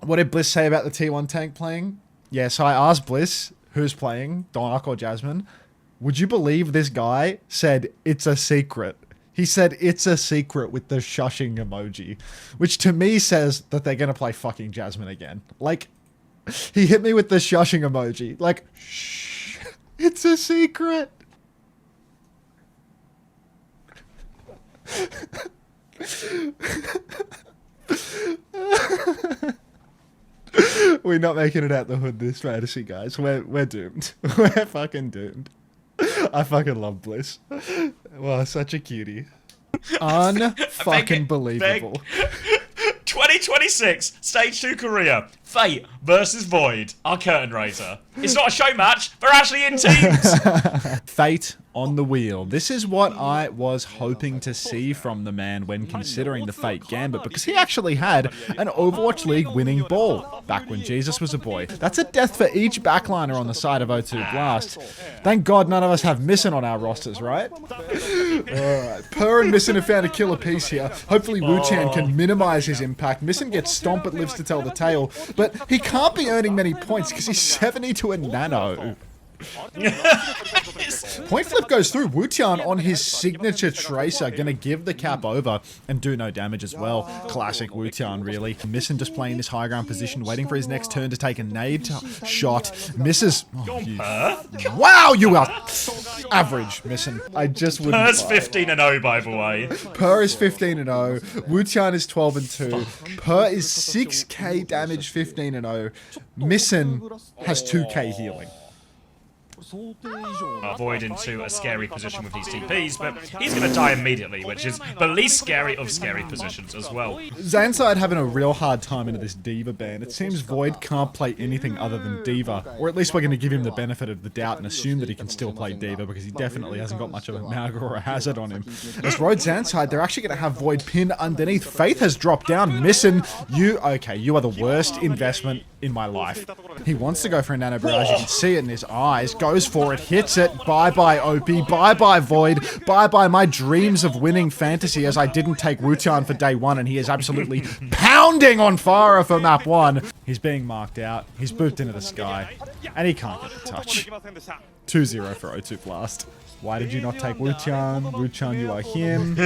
What did Bliss say about the T1 tank playing? Yeah, so I asked Bliss, who's playing, Dark or Jasmine. Would you believe this guy said, it's a secret? He said, it's a secret with the shushing emoji. Which to me says that they're going to play fucking Jasmine again. Like, he hit me with the shushing emoji. Like, shh, it's a secret. We're not making it out the hood this fantasy, guys. We're doomed. We're fucking doomed. I fucking love Bliss. Wow, such a cutie. Unfucking believable. 2026 Stage 2 Korea. Fate versus Void. Our curtain raiser. It's not a show match. They're actually in teams. Fate on the wheel. This is what I was hoping to see from the man when considering the Fate Gambit, because he actually had an Overwatch League winning ball back when Jesus was a boy. That's a death for each backliner on the side of O2 Blast. Thank God none of us have Missin on our rosters, right? Alright, Per and Missin have found a killer piece here. Hopefully Wu-Chan can minimize his impact. Missin gets stomped but lives to tell the tale, but he can't be earning many points because he's 70 to a nano. Point flip goes through. Wu-Tian on his signature tracer, gonna give the cap over and do no damage as well. Classic Wu-Tian, really. Missin just playing this high ground position, waiting for his next turn to take a nade shot. Misses. Oh, wow, you are average, Missin. I just wouldn't. Per's 15-0, by the way. Per is 15-0. Wu-Tian is 12-2. Per is 6k damage, 15-0. Missin has 2k healing. Void into a scary position with these TPs, but he's going to die immediately, which is the least scary of scary positions as well. Zanside having a real hard time into this D.Va ban. It seems Void can't play anything other than D.Va, or at least we're going to give him the benefit of the doubt and assume that he can still play D.Va, because he definitely hasn't got much of a Mauga or a Hazard on him. As Road Zanside, they're actually going to have Void pinned underneath. Faith has dropped down. Missin, you are the worst investment in my life. He wants to go for a nano barrage. You can see it in his eyes. Goes for it, hits it. Bye-bye, OP. Bye-bye, Void. Bye-bye my dreams of winning fantasy, as I didn't take Wu-Chan for day one, and he is absolutely pounding on fire for map one. He's being marked out. He's booped into the sky, and he can't get the touch. 2-0 for O2 Blast. Why did you not take Wu-Chan? Wu-Chan, you are him.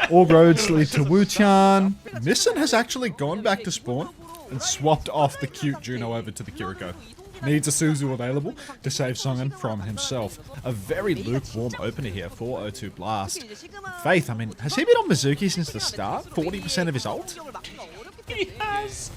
All roads lead to Wu-Chan. Missin has actually gone back to spawn and swapped off the cute Juno over to the Kiriko. Needs a Suzu available to save Songen from himself. A very lukewarm opener here for O2 Blast. Faith, I mean, has he been on Mizuki since the start? 40% of his ult? He has.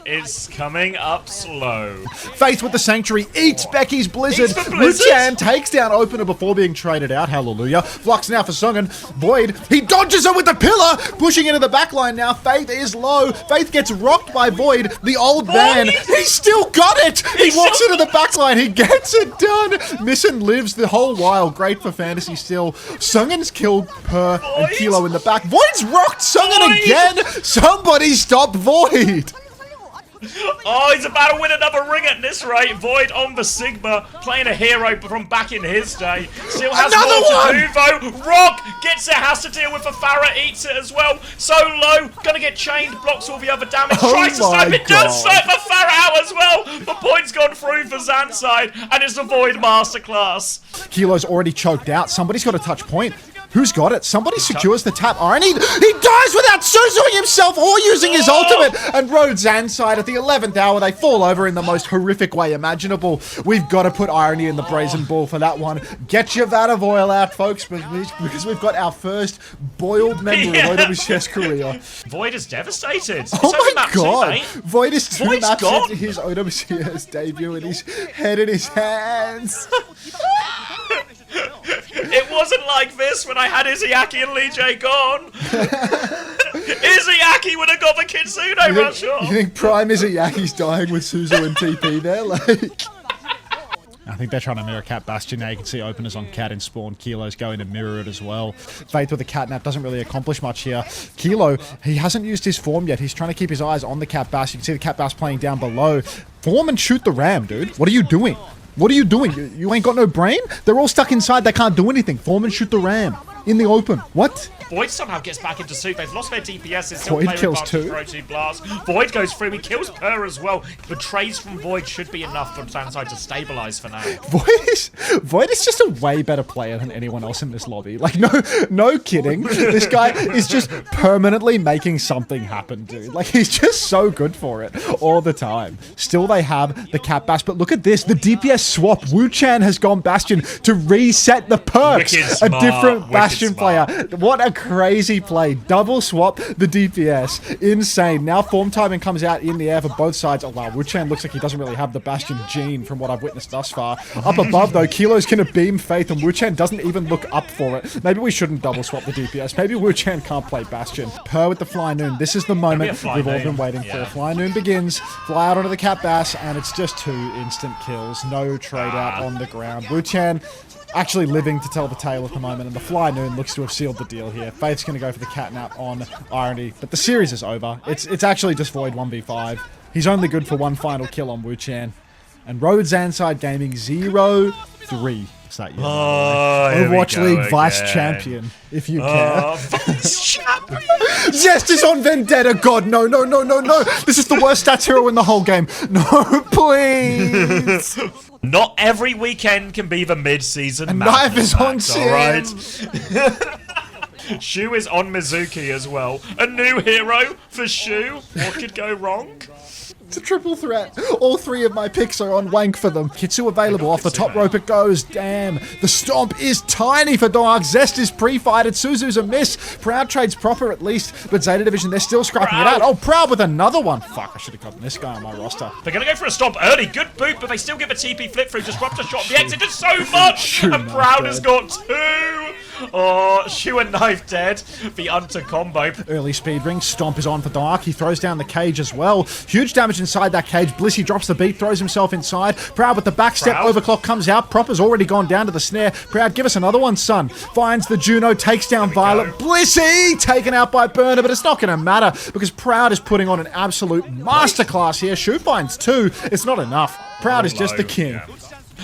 It's coming up slow. Faith with the Sanctuary eats Becky's Blizzard. Wu-Chan takes down Opener before being traded out. Hallelujah. Flux now for Songen. Void, he dodges her with the pillar, pushing into the backline now. Faith is low. Faith gets rocked by Void, the old man. He still got it. He walks into the backline. He gets it done. Missin lives the whole while. Great for fantasy still. Songen's killed Per and Kilo in the back. Void's rocked Songen again. Somebody stop Void! Oh, he's about to win another ring at this rate. Void on the Sigma, playing a hero from back in his day. Still has more to do, though. Rock gets it, has to deal with the Farah, eats it as well. So low, gonna get chained, blocks all the other damage. Tries to snipe it, does snipe the Farah out as well. The point's gone through for Zanside, and it's the Void masterclass. Kilo's already choked out. Somebody's got a touch point. Who's got it? Somebody secures the tap. Irony. He dies without Suzuing himself or using his ultimate. And Road Zanside at the 11th hour, they fall over in the most horrific way imaginable. We've got to put Irony in the brazen ball for that one. Get your vat of oil out, folks, because we've got our first boiled member of OWCS Korea. Void is devastated. Oh my god. Void is 2 maps into his OWCS debut and his head in his hands. It wasn't like this when I had Izayaki and Lee J gone. Izayaki would have got the Kitsune rush off. You think Prime Izayaki's dying with Suzu and TP there? Like, I think they're trying to mirror Cat Bastion now. You can see openers on Cat in spawn. Kilo's going to mirror it as well. Faith with the Catnap doesn't really accomplish much here. Kilo, he hasn't used his form yet. He's trying to keep his eyes on the Cat Bass. You can see the Cat Bass playing down below. Form and shoot the ram, dude. What are you doing? What are you doing? You ain't got no brain? They're all stuck inside. They can't do anything. Form and shoot the ram. in the open. What? Void somehow gets back into suit. They've lost their DPS. It's still Void player kills advantage two. for O2 Blast. Void goes through. He kills Per as well. Betrays from Void should be enough for Zanside to stabilize for now. Void is just a way better player than anyone else in this lobby. Like, no kidding. This guy is just permanently making something happen, dude. Like, he's just so good for it all the time. Still, they have the Cat Bash, but look at this. The DPS swap. Wu Chan has gone Bastion to reset the perks. A different Bastion player. What a crazy play. Double swap the DPS. Insane. Now form timing comes out in the air for both sides. Oh wow, Wu Chan looks like he doesn't really have the Bastion gene from what I've witnessed thus far. Up above though, Kilo's gonna beam Faith and Wu Chan doesn't even look up for it. Maybe we shouldn't double swap the DPS. Maybe Wu Chan can't play Bastion. Per with the Fly Noon. This is the moment we've all been waiting for. Fly Noon begins. Fly out onto the Cat Bash and it's just 2 instant kills. No trade out on the ground. Wu Chan actually living to tell the tale at the moment, and the Fly Noon looks to have sealed the deal here. Faith's going to go for the catnap on Irony, but the series is over. It's actually just Void 1v5. He's only good for one final kill on Wu Chan. And Road Zanside Gaming 0-3. Is that you? Overwatch League Vice Champion, if you care. Vice Champion! Zest is on Vendetta! God, no. This is the worst stats hero in the whole game. No, please! Not every weekend can be the mid-season And Knife is on Sin. Alright? Shu is on Mizuki as well. A new hero for Shu. What could go wrong? It's a triple threat. All 3 of my picks are on wank for them. Kitsu available. Off the top rope it goes. Damn. The stomp is tiny for Dark. Zest is pre-fighted. Suzu's a miss. Proud trades proper at least. But Zeta Division, they're still scrapping it out. Oh, Proud with another one. Fuck, I should have gotten this guy on my roster. They're going to go for a stomp early. Good boot, but they still give a TP flip through. Disruptor shot. The exit does so much. And Proud has got 2. Oh, Shu and Knife dead. The Unter combo. Early speed ring. Stomp is on for Dark. He throws down the cage as well. Huge damage inside that cage. Blissey drops the beat, throws himself inside. Proud with the backstep. Overclock comes out. Proper's already gone down to the snare. Proud, give us another one, son. Finds the Juno, takes down Violet. Blissey taken out by Burner, but it's not going to matter because Proud is putting on an absolute masterclass here. Shu finds 2. It's not enough. Proud is just the king.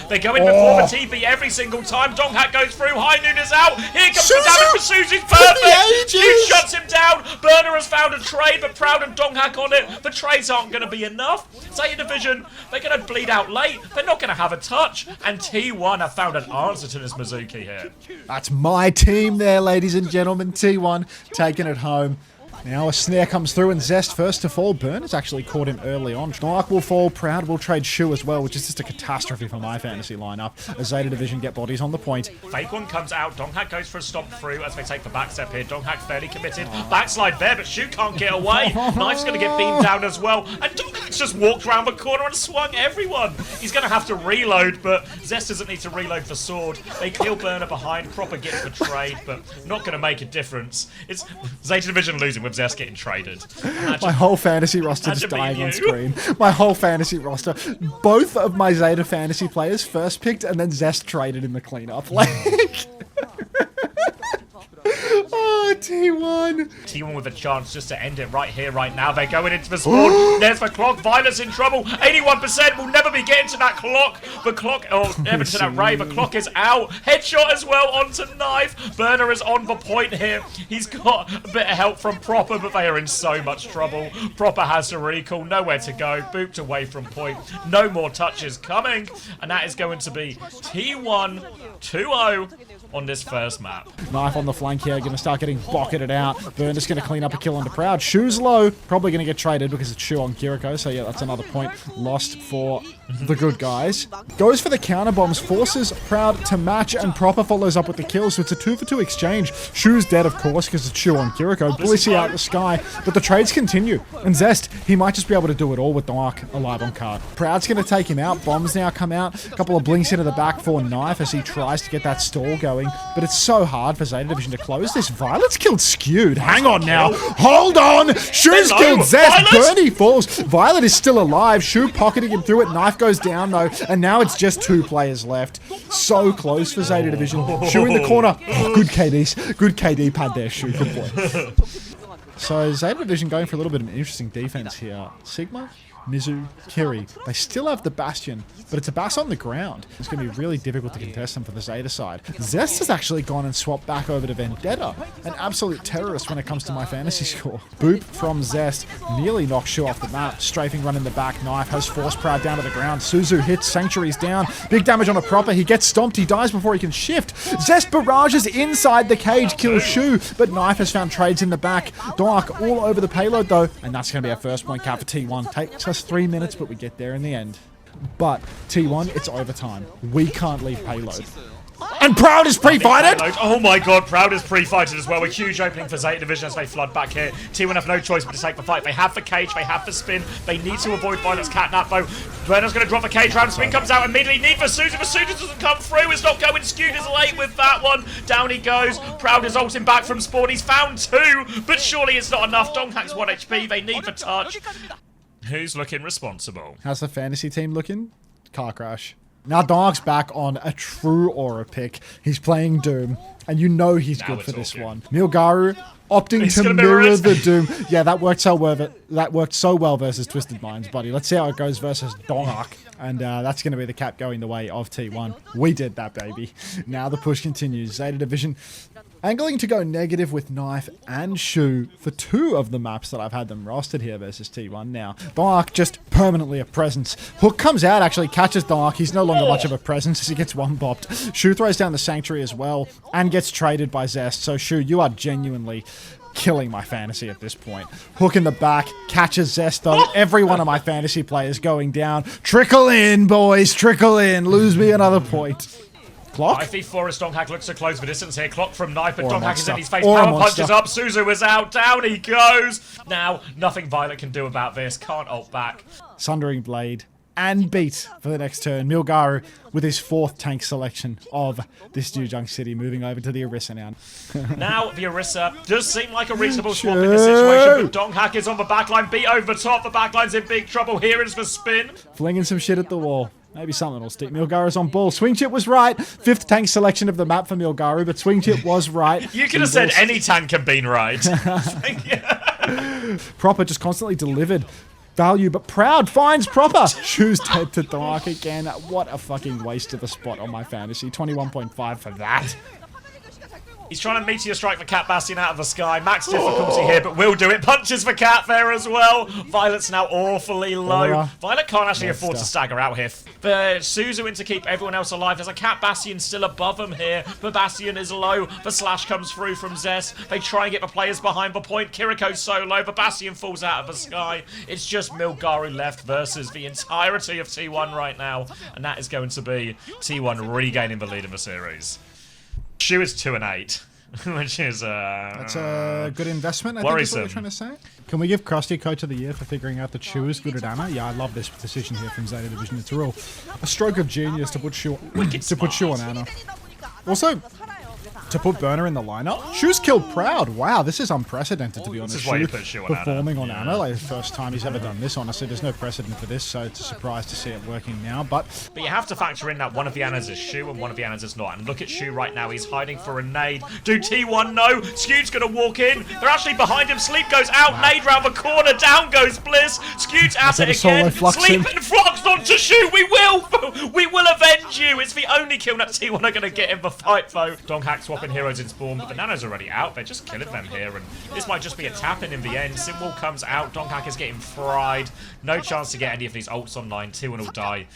They go in before the TP every single time. Donghack goes through. High Noon is out. Here comes the damage for Susie's perfect. Huge shuts him down. Burner has found a trade, but Proud and Donghack on it. The trades aren't going to be enough. Zeta Division, they're going to bleed out late. They're not going to have a touch. And T1 have found an answer to this Mizuki here. That's my team there, ladies and gentlemen. T1 taking it home. Now a snare comes through and Zest first to fall. Burner's actually caught him early on. Snark will fall. Proud will trade Shu as well, which is just a catastrophe for my fantasy lineup. As Zeta Division get bodies on the point. Fake one comes out. Donghack goes for a stomp through as they take the back step here. Donghack fairly committed. Backslide there, but Shu can't get away. Knife's going to get beamed down as well. And Donghack's just walked around the corner and swung everyone. He's going to have to reload, but Zest doesn't need to reload for sword. They kill Burner behind. Proper gets the trade, but not going to make a difference. It's Zeta Division losing with Zest getting traded. My whole fantasy roster just dying on screen. My whole fantasy roster. Both of my Zeta fantasy players first picked and then Zest traded in the cleanup. Like... Oh, T1. T1 with a chance just to end it right here, right now. They're going into the spawn. There's the clock. Violet's in trouble. 81% will never be getting to that clock. The clock, never to that ray. The clock is out. Headshot as well onto Knife. Burner is on the point here. He's got a bit of help from Proper, but they are in so much trouble. Proper has to recall. Nowhere to go. Booped away from point. No more touches coming. And that is going to be T1 2-0 on this first map. Knife on the flank here, going to start getting bocketed out. Burner's going to clean up a kill onto Proud. Shu's low, probably going to get traded because it's Shu on Kiriko, so yeah, that's another point lost for the good guys. Goes for the counter bombs, forces Proud to match, and Proper follows up with the kill, so it's a 2-for-2 exchange. Shu's dead, of course, because it's Shu on Kiriko. Blissey out the sky, but the trades continue. And Zest, he might just be able to do it all with Dark alive on card. Proud's going to take him out. Bombs now come out. A couple of blinks into the back for Knife as he tries to get that stall going, but it's so hard for Zeta Division to close this. Violet's killed Skewed. Hang on now. Hold on. Shu's killed Zest. Bernie falls. Violet is still alive. Shu pocketing him through it. Knife goes down though, and now it's just 2 players left. So close for Zeta Division. Shu in the corner. Oh, good KDs. Good KD pad there, Shu. Good boy. So Zeta Division going for a little bit of an interesting defense here. Sigma Mizukiri. They still have the Bastion, but it's a Bass on the ground. It's going to be really difficult to contest them for the Zeta side. Zest has actually gone and swapped back over to Vendetta, an absolute terrorist when it comes to my fantasy score. Boop from Zest nearly knocks Shu off the map. Strafing run in the back, Knife has forced Proud down to the ground. Suzu hits, Sanctuary's down. Big damage on a proper, he gets stomped, he dies before he can shift. Zest barrages inside the cage, kills Shu, but Knife has found trades in the back. Dark all over the payload though, and that's going to be our first point cap for T1. Takes us 3 minutes, but we get there in the end. But T1, it's overtime. We can't leave payload. And Proud is pre-fighted! Oh my god, Proud is pre-fighted as well. A huge opening for Zeta Division as they flood back here. T1 have no choice but to take the fight. They have the cage, they have the spin. They need to avoid Violet's catnap though. Brenner's going to drop the cage round. Spin comes out immediately. Need for Susan, but Susan doesn't come through. It's not going. Skewed is late with that one. Down he goes. Proud is ulting back from spawn. He's found 2, but surely it's not enough. Donghack's 1 HP. They need the touch. Who's looking responsible? How's the fantasy team looking? Car crash. Now Dark's back on a true aura pick. He's playing Doom, and you know he's good for this one. Milgaru opting to mirror the Doom. Yeah, that worked so well versus Twisted Minds, buddy. Let's see how it goes versus Dark. And that's going to be the cap going the way of T1. We did that, baby. Now the push continues. Zeta Division angling to go negative with Knife and Shu for 2 of the maps that I've had them rostered here versus T1 now. Dark just permanently a presence. Hook comes out, actually catches Dark. He's no longer much of a presence as he gets one-bopped. Shu throws down the Sanctuary as well and gets traded by Zest. So Shu, you are genuinely killing my fantasy at this point. Hook in the back, catches Zest though. Every one of my fantasy players going down. Trickle in, boys, trickle in. Lose me another point. Clock? 5v4 as Donghack looks to close the distance here. Clock from Knife, but Donghack is in his face. Power punches up. Suzu is out. Down he goes. Now, nothing Violet can do about this. Can't ult back. Sundering Blade and beat for the next turn. Milgaru with his 4th tank selection of this New Junk City, moving over to the Orisa now. Now the Orisa does seem like a reasonable swap in this situation, but Donghack is on the backline, beat over the top. The backline's in big trouble. Here is the spin. Flinging some shit at the wall. Maybe something will stick. Milgaru's on ball. Swing Chip was right. 5th tank selection of the map for Milgaru, but Swing Chip was right. You could have said any tank had been right. Proper just constantly delivered value, but Proud finds Proper. Shu's dead to Dark again. What a fucking waste of a spot on my fantasy. 21.5 for that. He's trying to Meteor Strike the Cat Bastion out of the sky. Max difficulty here, but will do it. Punches for Cat there as well. Violet's now awfully low. Violet can't actually afford to stagger out here. But Suzu in to keep everyone else alive. There's a Cat Bastion still above him here. The Bastion is low. The slash comes through from Zest. They try and get the players behind the point. Kiriko's so low. The Bastion falls out of the sky. It's just Milgaru left versus the entirety of T1 right now. And that is going to be T1 regaining the lead in the series. Shu is 2 and 8, which is that's a good investment. I think is what you're trying to say. Can we give Krusty Coach of the Year for figuring out that Shu is good at ammo? Yeah, I love this decision here from Zeta Division. It's a stroke of genius to put Shu on ammo. Also, to put Burner in the lineup. Shu's killed Proud. Wow, this is unprecedented, to be honest. This is why you put Shu on performing on ammo. Like the first time he's ever done this, honestly. There's no precedent for this, so it's a surprise to see it working now. But you have to factor in that one of the Annas is Shu and one of the Annas is not. And look at Shu right now. He's hiding for a nade. Do T1 know? Skewed's going to walk in. They're actually behind him. Sleep goes out. Wow. Nade round the corner. Down goes Bliss. Skewed's at it again. Sleep and Flux onto Shu. We will avenge you. It's the only kill that T1 are going to get in the fight, though. Donghack swapping heroes in spawn, but the Nano's already out. They're just killing them here, and this might just be a tap-in in the end. Simwall comes out. Donghack is getting fried. No chance to get any of these ults online. T1 will die.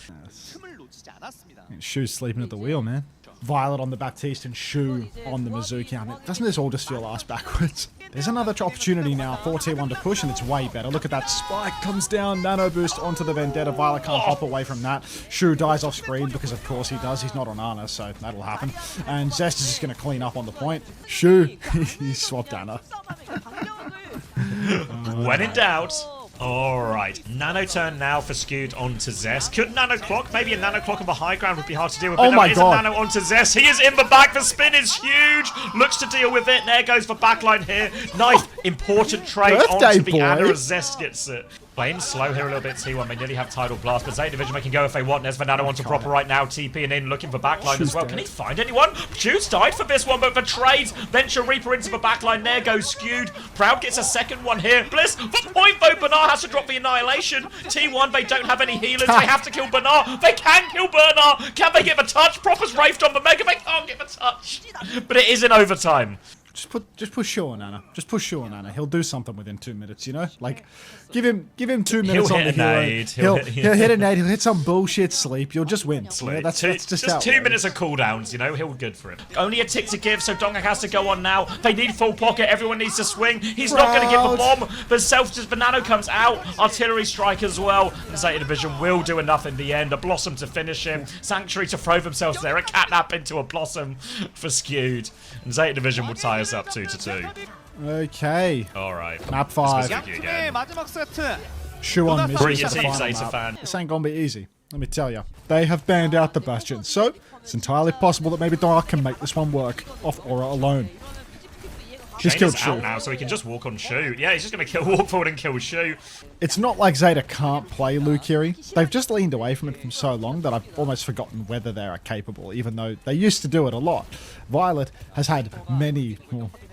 Shu's sleeping at the wheel, man. Violet on the Baptiste and Shu on the Mizuki. I mean, doesn't this all just feel ass backwards? There's another opportunity now for T1 to push, and it's way better. Look at that spike, comes down, nano boost onto the Vendetta. Violet can't hop away from that. Shu dies off screen because of course he does. He's not on Anna, so that'll happen. And Zest is just going to clean up on the point. Shu, he swapped Anna. When in doubt. Alright, Nano turn now for Skewed onto Zest. Could Nano clock? Maybe a Nano clock on the high ground would be hard to deal with. Oh my god. A Nano onto Zest. He is in the back. The spin is huge. Looks to deal with it. There goes the backline here. Knife Important trade Birthday onto the boy. Anna as Zest gets it. Playing slow here a little bit, T1. They nearly have Tidal Blast, but Zeta Division, they can go if they want. There's Vanano onto Proper right now, TPing in, looking for backline as well. Can he find anyone? Juice died for this one, but for trades, Venture Reaper into the backline. There goes Skewed. Proud gets a second one here. Bliss, for point though, Bernard has to drop the Annihilation. T1, they don't have any healers. They have to kill Bernard. They can kill Bernard. Can they give a touch? Proper's rafed on the Mega. They can't give a touch. But it is in overtime. Just push Sean, Anna. Just push Sean, Anna. He'll do something within 2 minutes, you know? Like, give him 2 minutes He'll on the hit a hero. nade. He'll hit a nade. He'll hit some bullshit sleep. You'll just win. Yeah, that's just how it 2 works. minutes of cooldowns, you know? He'll be good for it. Only a tick to give, so Dongak has to go on now. They need full pocket. Everyone needs to swing. He's not going to give the bomb, but just Banano comes out. Artillery strike as well. The Zeta Division will do enough in the end. A Blossom to finish him. Sanctuary to throw themselves there. A catnap into a Blossom for Skewed. And Zeta Division will tie us up 2-2. Okay. All right. Map 5. Mizuki again. Shoe on Bring Mizuki your for the team, final Zeta map. fan. This ain't gonna be easy. Let me tell you. They have banned out the Bastion, so it's entirely possible that maybe Dark can make this one work off Aura alone. He's killed Shayna's out Shu. now, so he can just walk on Shu. Yeah, he's just going to walk forward and kill Shu. It's not like Zeta can't play Lukiri. They've just leaned away from it for so long that I've almost forgotten whether they are capable, even though they used to do it a lot. Violet has had many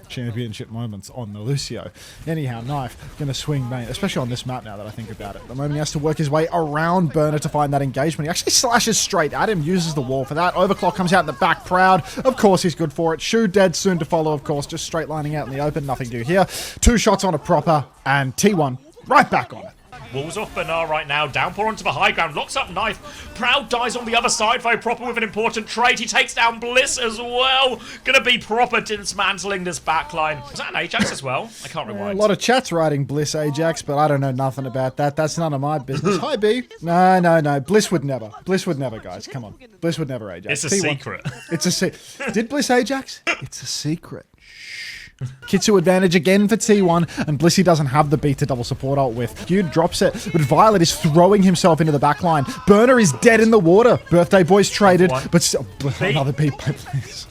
championship moments on the Lucio. Anyhow, Knife gonna swing main, especially on this map now that I think about it. The moment he has to work his way around Burner to find that engagement, he actually slashes straight at him, uses the wall for that. Overclock comes out in the back, Proud. Of course he's good for it. Shu dead soon to follow, of course, just straight lining out in the open, nothing to do here. 2 shots on a Proper, and T1 right back on it. Walls off Bernard right now. Downpour onto the high ground. Locks up Knife. Proud dies on the other side, though. Proper with an important trade. He takes down Bliss as well. Gonna be Proper dismantling this backline. Was that an Ajax as well? I can't A rewind. lot of chats writing Bliss Ajax, but I don't know nothing about that. That's none of my business. Hi, B. No. Bliss would never. Bliss would never, guys. Come on. Bliss would never Ajax. It's a T1. secret. It's a secret. Did Bliss Ajax? It's a secret. Kitsu advantage again for T1, and Blissey doesn't have the beat to double support ult with. Dude drops it, but Violet is throwing himself into the back line. Burner is dead in the water. Birthday Boy's traded, but still, another beat by Bliss.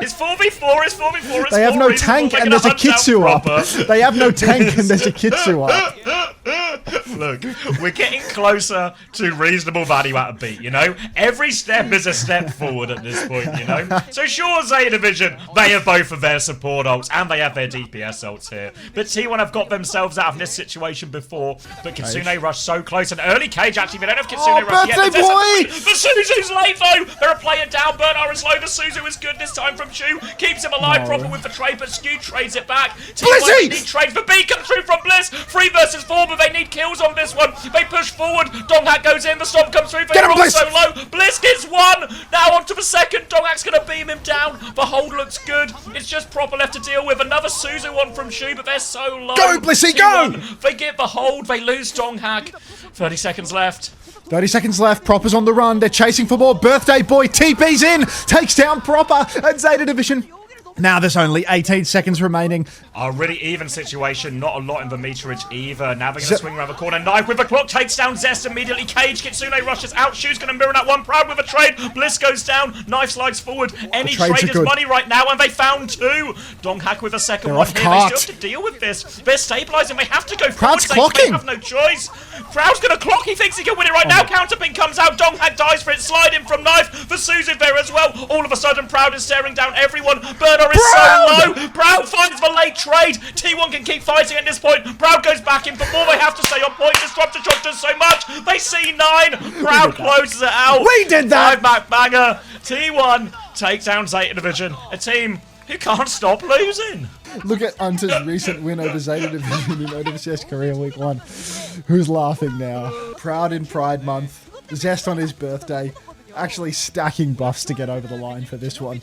It's 4v4, it's 4v4, it's They have no tank and there's a Kitsu up. They have no tank and there's a Kitsu up. Look, we're getting closer to reasonable value at a beat, you know? Every step is a step forward at this point, you know? So sure, Zeta Division, they have both of their support ults and they have their DPS ults here. But T1 have got themselves out of this situation before. But Kitsune Rush so close. An early cage, actually. They don't have Kitsune Rush yet. Birthday Boy! The Suzu's late, though! They're a player down. Bernard is low. The Suzu is good this time from Shu. Keeps him alive, Proper with the trade, but Skew trades it back. T1 need trade for B. Comes through from Bliss. 3 versus 4, but they need kills on this one. They push forward. Donghack goes in. The Stomp comes through. They're all so low. Bliss gets 1. Now onto the second. Donghack's going to beam him down. The hold looks good. It's just Proper left to deal with. Another Suzu on from Shu, but they're so low. Go, Blissey, go! They get the hold. They lose Donghack. 30 seconds left. 30 seconds left. Proper's on the run. They're chasing for more. Birthday Boy TP's in. Takes down Proper at Zeta Division. Now there's only 18 seconds remaining. A really even situation, not a lot in the meterage either. Now they're going to swing around the corner. Knife with the clock takes down Zest immediately. Cage, Kitsune rushes out. Shu's going to mirror that one. Proud with a trade. Bliss goes down. Knife slides forward. Any trade is money right now, and they found 2. Donghack with a second one here. They still have to deal with this. They're stabilizing. They have to go forward. They have no choice. Proud's going to clock. He thinks he can win it right now. Counterping comes out. Donghack dies for it. Sliding from Knife. The Suzu there as well. All of a sudden, Proud is staring down everyone. Burner is so low. Proud finds the late trade. T1 can keep fighting at this point. Proud goes back in for more. They have to stay on point. Disruptor shot does so much. They see 9. Proud closes it out. We did that. 5-back banger. T1 takes down Zeta Division. A team who can't stop losing. Look at Unter's recent win over Zeta Division in OWCS Korea Week 1. Who's laughing now? Proud in Pride Month. Zest on his birthday. Actually stacking buffs to get over the line for this one.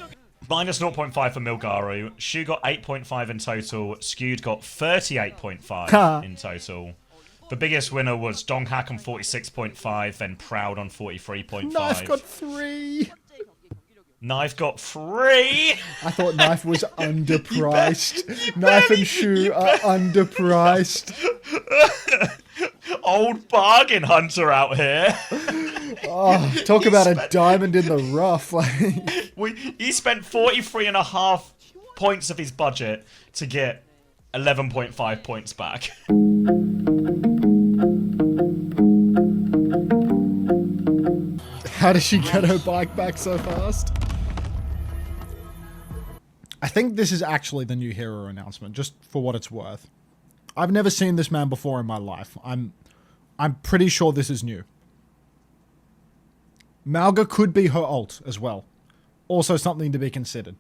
Minus 0.5 for Milgaru. Shu got 8.5 in total. Skewed got 38.5 in total. The biggest winner was Donghack on 46.5, then Proud on 43.5. Knife got 3. Knife got 3. I thought Knife was underpriced. Knife and Shu are underpriced. Old bargain hunter out here. Oh, talk about a diamond in the rough. He spent 43.5 points of his budget to get 11.5 points back. How does she get her bike back so fast? I think this is actually the new hero announcement, just for what it's worth. I've never seen this man before in my life. I'm pretty sure this is new. Malga could be her ult as well. Also something to be considered.